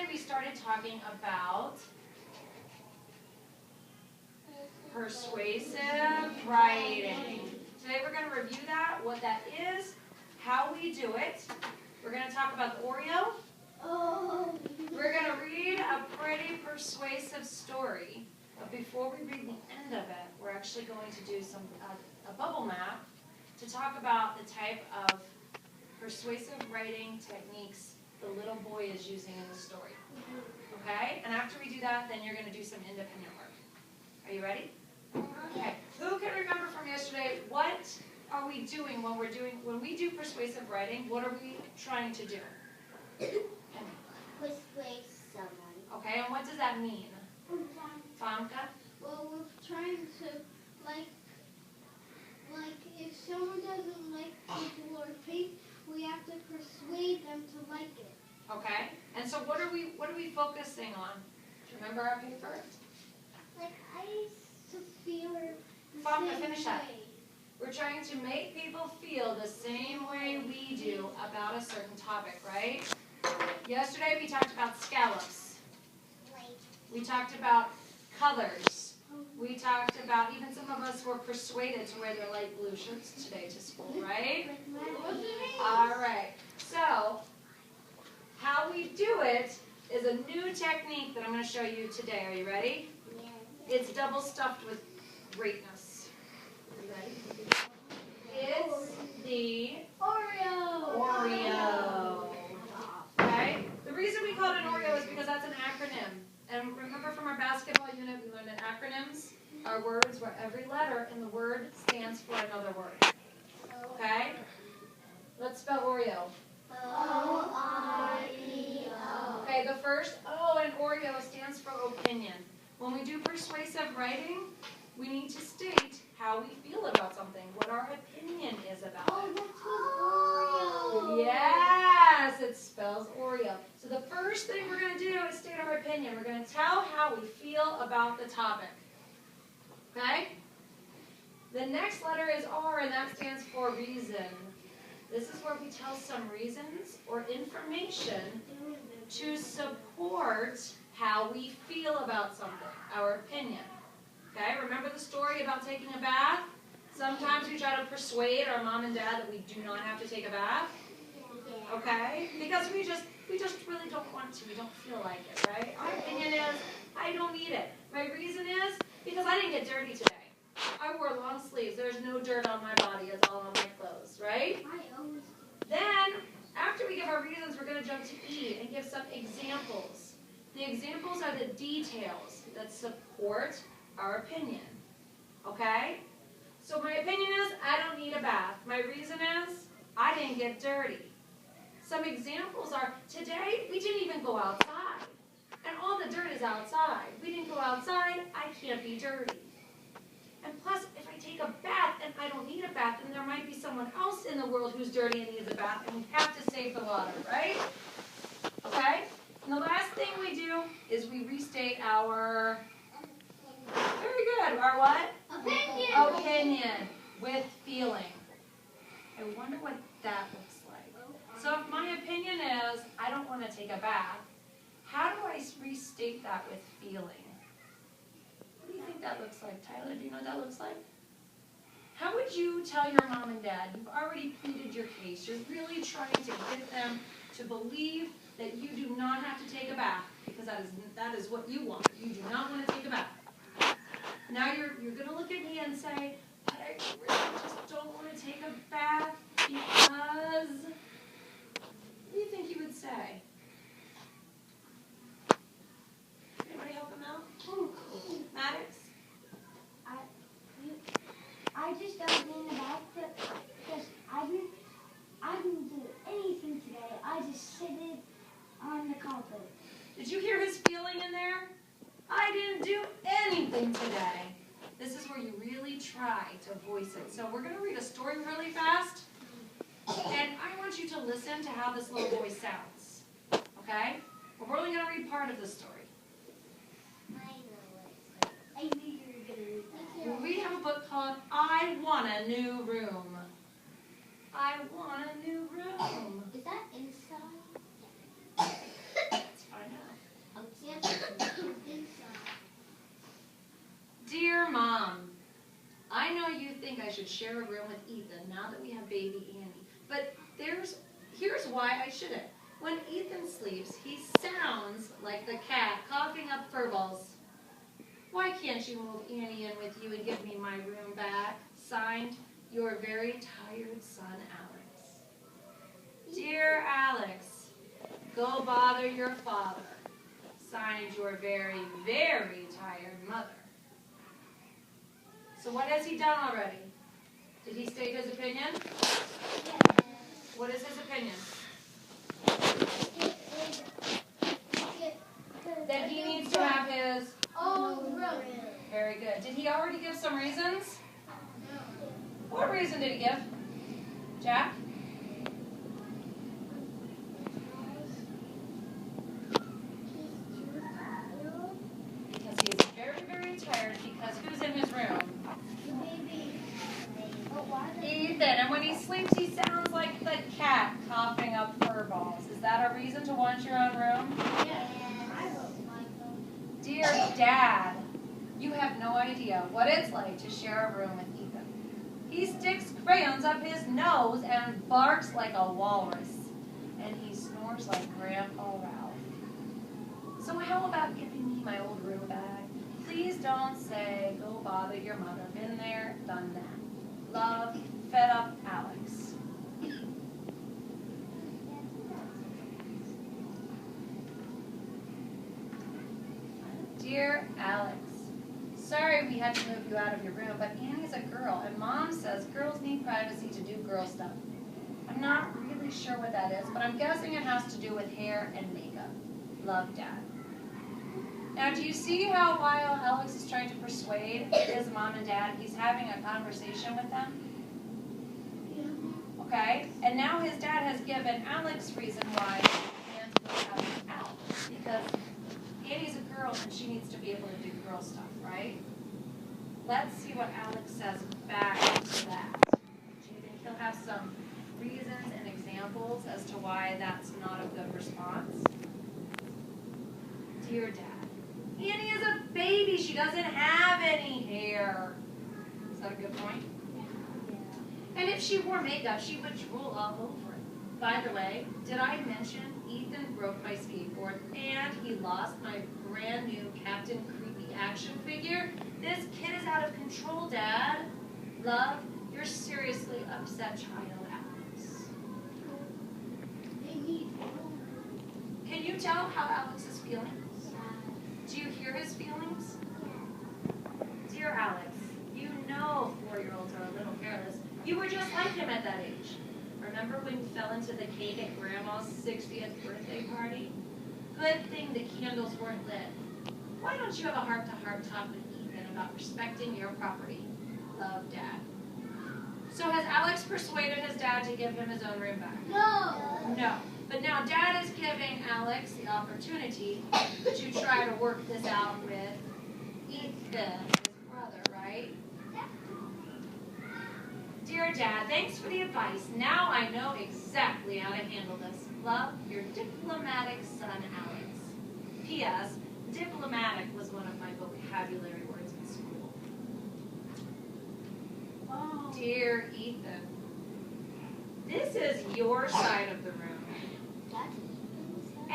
yesterday we started talking about persuasive writing. Today we're going to review that, what that is, how we do it. We're going to talk about the Oreo. We're going to read a pretty persuasive story. But before we read the end of it, we're actually going to do a bubble map to talk about the type of persuasive writing techniques the little boy is using in the story. Okay? And after we do that, then you're going to do some independent work. Are you ready? Okay. Who can remember from yesterday, what are we doing when we do persuasive writing? What are we trying to do? Persuade someone. Okay, and what does that mean? Famka? Well, we're trying to, like if someone doesn't like purple or pink, we have to persuade them to like it. Okay, and so what are we focusing on? Do you remember our paper? Like, I used to feel the Famka, same finish way. that. We're trying to make people feel the same way we do about a certain topic, right? Yesterday we talked about scallops. We talked about colors. We talked about, even some of us were persuaded to wear their light blue shirts today to school, right? All right. So, how we do it is a new technique that I'm going to show you today. Are you ready? Yeah. It's double stuffed with greatness. Are you ready? It's the Oreo. Okay? The reason we call it an Oreo is because that's an acronym. And remember from our basketball unit, we learned that acronyms are words where every letter in the word stands for another word. Okay? Let's spell Oreo. O-R-E-O. Okay, the first O in Oreo stands for opinion. When we do persuasive writing, we need to state how we feel about something, what our opinion is about Oh, it. that's with Oreo. Yes, it spells Oreo. So the first thing we're going to do is state our opinion. We're going to tell how we feel about the topic. Okay? The next letter is R, and that stands for reason. This is where we tell some reasons or information to support how we feel about something, our opinion. Okay? Remember the story about taking a bath? Sometimes we try to persuade our mom and dad that we do not have to take a bath. Okay? Because we just really don't want to. We don't feel like it, right? Our opinion is, I don't need it. My reason is, because I didn't get dirty today. I wore long sleeves. There's no dirt on my body. It's all on my clothes, right? Then, after we give our reasons, we're going to jump to E and give some examples. The examples are the details that support our opinion. Okay? So my opinion is, I don't need a bath. My reason is, I didn't get dirty. Some examples are, today we didn't even go outside. And all the dirt is outside. We didn't go outside, I can't be dirty. And plus, if I take a bath and I don't need a bath, then there might be someone else in the world who's dirty and needs a bath, and we have to save the water, right? Okay? And the last thing we do is we restate our, very good, our what? Opinion. Opinion with feeling. I wonder what that looks like. So if my opinion is, I don't want to take a bath, how do I restate that with feeling? What do you think that looks like? Tyler, do you know what that looks like? How would you tell your mom and dad, you've already pleaded your case, you're really trying to get them to believe that you do not have to take a bath, because that is what you want. You do not want to take a bath. Now you're going to look at me and say, but I really just don't want to take a bath because... What do you think you would say? Anybody help him out? Maddox? I just don't mean about it because I didn't do anything today. I just sit on the carpet. Did you hear his feeling in there? I didn't do anything today. This is where you really try to voice it. So we're going to read a story really fast. And I want you to listen to how this little boy sounds. Okay? But we're only going to read part of the story. I know what it's like. I knew you were going to read that. We have a book called I Want a New Room. I want a new room. Is that inside? Let's find out. should share a room with Ethan now that we have baby Annie. But here's why I shouldn't. When Ethan sleeps, he sounds like the cat coughing up fur balls. Why can't you move Annie in with you and give me my room back? Signed, your very tired son, Alex. Dear Alex, go bother your father. Signed, your very, very tired mother. So what has he done already? Did he state his opinion? What is his opinion? That he needs to have his own room. Very good. Did he already give some reasons? No. What reason did he give? Jack? Because he is very, very tired. Because who's in his room? The baby. Ethan. And when he sleeps, he sounds like the cat coughing up fur balls. Is that a reason to want your own room? Yes. I don't like them. Dear Dad, you have no idea what it's like to share a room with Ethan. He sticks crayons up his nose and barks like a walrus. And he snores like Grandpa Ralph. So how about giving me my old room back? Please don't say, go bother your mother. Been there, done that. Love, fed up Alex. Dear Alex, sorry we had to move you out of your room, but Annie's a girl, and Mom says girls need privacy to do girl stuff. I'm not really sure what that is, but I'm guessing it has to do with hair and makeup. Love, Dad. Now, do you see how while Alex is trying to persuade his mom and dad, he's having a conversation with them? Okay? And now his dad has given Alex reason why he can't go out because Annie's a girl and she needs to be able to do girl stuff, right? Let's see what Alex says back to that. Do you think he'll have some reasons and examples as to why that's not a good response? Dear Dad, Annie is a baby. She doesn't have any hair. Is that a good point? Yeah. And if she wore makeup, she would drool all over it. By the way, did I mention Ethan broke my skateboard and he lost my brand new Captain Creepy action figure? This kid is out of control, Dad. Love, your seriously upset child, Alex. They need Can you tell how Alex is feeling? Do you hear his feelings? Dear Alex, you know 4-year-olds are a little careless. You were just like him at that age. Remember when you fell into the cake at Grandma's 60th birthday party? Good thing the candles weren't lit. Why don't you have a heart-to-heart talk with Ethan about respecting your property? Love, Dad. So has Alex persuaded his dad to give him his own room back? No. No. But now Dad is giving Alex the opportunity to try to work this out with Ethan, his brother, right? Dear Dad, thanks for the advice. Now I know exactly how to handle this. Love, your diplomatic son, Alex. P.S. Diplomatic was one of my vocabulary words in school. Oh. Dear Ethan, this is your side of the room.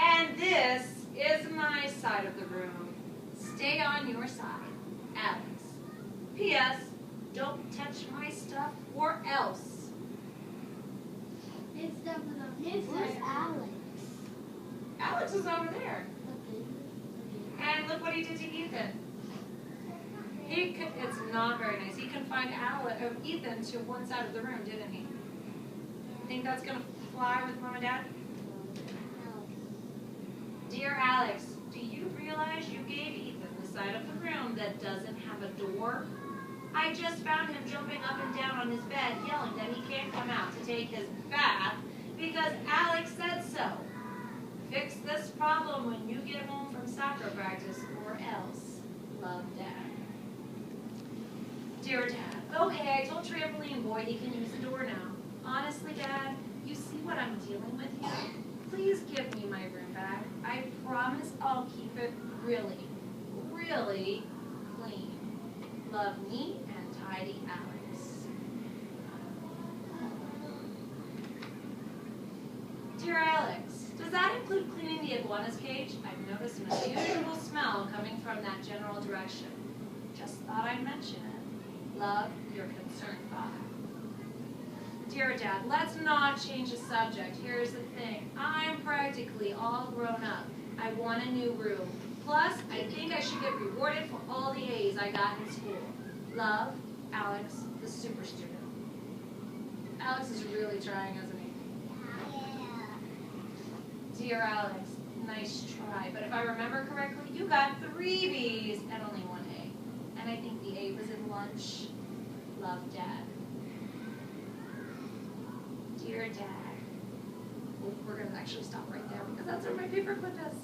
And this is my side of the room. Stay on your side, Alex. P.S. Don't touch my stuff or else. It's Alex. Alex is over there. And look what he did to Ethan. It's not very nice. He confined Ethan to one side of the room, didn't he? Think that's going to fly with Mom and Dad? Dear Alex, do you realize you gave Ethan the side of the room that doesn't have a door? I just found him jumping up and down on his bed, yelling that he can't come out to take his bath because Alex said so. Fix this problem when you get home from soccer practice or else. Love, Dad. Dear Dad, okay, I told Trampoline Boy he can use the door now. Honestly, Dad, you see what I'm dealing with here? Please give me my room back. I promise I'll keep it really, really clean. Love, neat and tidy Alex. iguana's cage, I've noticed an unusual smell coming from that general direction. Just thought I'd mention it. Love, your concerned father. Dear Dad, let's not change the subject. Here's the thing. I'm practically all grown up. I want a new room. Plus, I think I should get rewarded for all the A's I got in school. Love, Alex, the super student. Alex is really trying, isn't he? Dear Alex, nice try. But if I remember correctly, you got 3 B's and only 1 A. And I think the A was in lunch. Love, Dad. Dear Dad. Oh, we're going to actually stop right there because that's where my paperclip is.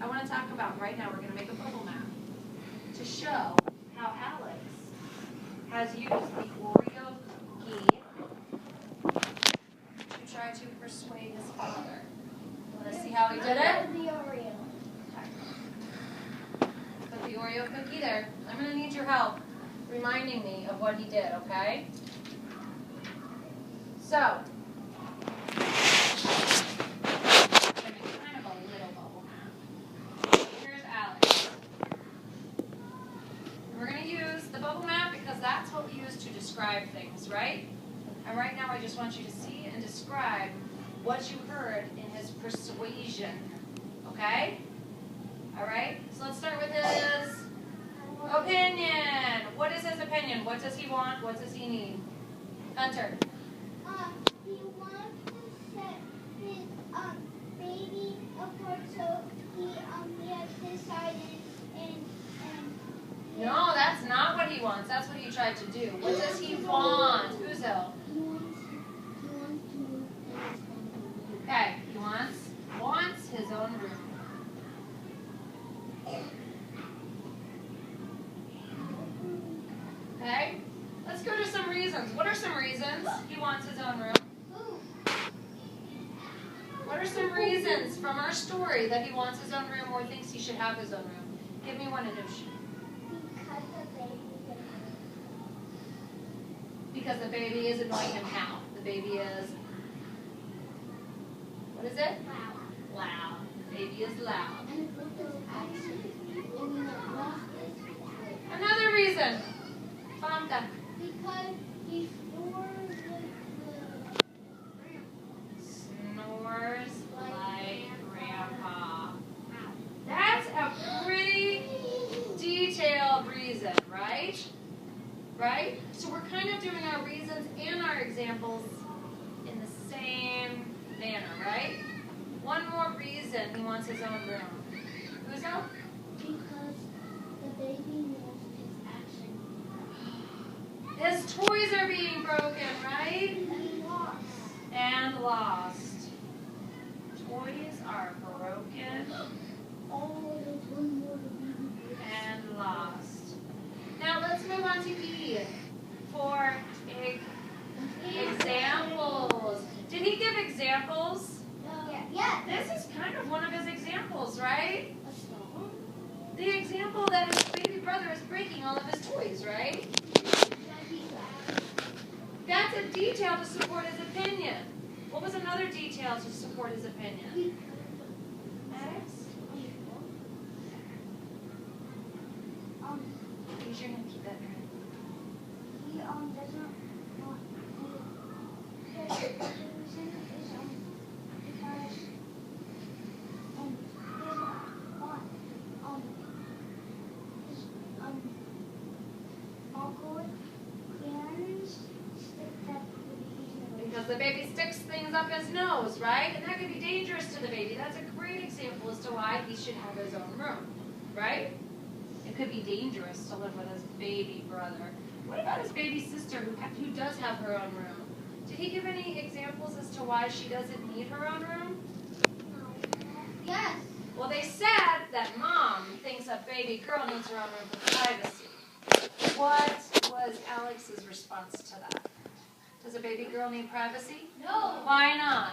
I want to talk about right now, we're going to make a bubble map to show how Alex has used the Oreo cookie to try to persuade his father. Want to see how he did it? The Oreo. Put the Oreo cookie there. I'm going to need your help reminding me of what he did, okay? So, I'm going to make kind of a little bubble map. Here's Alex. We're going to use the bubble map because that's what we use to describe things, right? And right now I just want you to see and describe what you heard in his persuasion, okay? All right, so let's start with his opinion. What is his opinion? What does he want? What does he need? Hunter. He wants to set his baby apart so he has decided and No, that's not what he wants. That's what he tried to do. What does he want? Uzo. he wants to move in his own room. Okay, he wants his own room. Okay, let's go to some reasons. What are some reasons he wants his own room? What are some reasons from our story that he wants his own room or thinks he should have his own room? Give me one, Anush. Because the baby is Because the baby is annoying him how? The baby is, what is it? loud. Loud. The baby is loud. And with this action, and we have lost this. Another reason. Famka. Because he snores Snores like Grandpa. That's a pretty detailed reason, right? Right? So we're kind of doing our reasons and our examples in the same manner, right? One more reason he wants his own room. Uzo? because the baby knows his action. His toys are being broken, right? And lost. And lost. Toys are broken Oh, there's one more baby. and lost. Now let's move on to E for examples. Did he give examples? Yeah. This is kind of one of his examples, right? A song. The example that his baby brother is breaking all of his toys, right? That's a detail to support his opinion. What was another detail to support his opinion? Maddox? Use your hand, keep that in your hand. He doesn't want the reason is because he doesn't want his uncle and stick that Because the baby sticks things up his nose, right? And that could be dangerous to the baby. That's a great example as to why he should have his own room, right? It could be dangerous to live with his baby brother. What about his baby sister who does have her own room? Did he give any examples as to why she doesn't need her own room? Yes. Well, they said that mom thinks a baby girl needs her own room for privacy. What was Alex's response to that? Does a baby girl need privacy? No. Why not?